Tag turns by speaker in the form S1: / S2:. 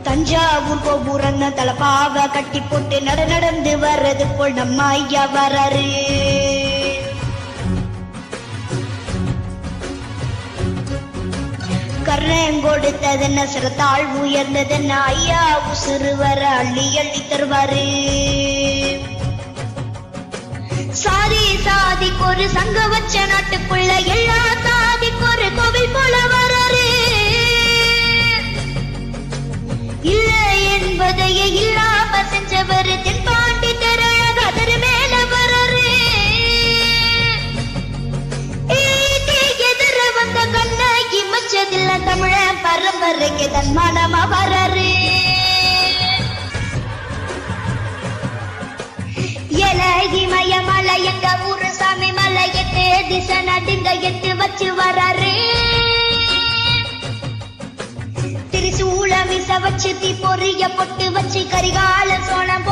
S1: தஞ்சாவூர் கோபுரங்க தலப்பாக கட்டி போட்டு நடந்து வர்றது போல் நம்ம ஐயா வராரு. கர்ணம் கொடுத்ததென்ன சிறத்தாள் உயர்ந்ததென்ன ஐயா உசுறு வர அள்ளி அள்ளி தருவாரு. சாதி சாதிக்கு ஒரு சங்க வச்ச நாட்டுக்குள்ள எல்லா சாதிக்கு ஒரு கோவில் போல வராரு. இல்லை என்பதையே இல்லாம செஞ்சவர் தென்பாண்டி தெரழகர் மேல வராரு. எதிர வந்த கண்ணகி மச்சதில்ல தமிழ பரம்பரைக்கு தன்மானமா வராரு. இமய மலை எங்க ஊரு சாமி மலை எட்டு திசை நடுங்க எட்டு வச்சு வராரு. திரிசூல மிச வச்சு தீ பொறிய பொட்டு வச்சு கரிகால சோழம்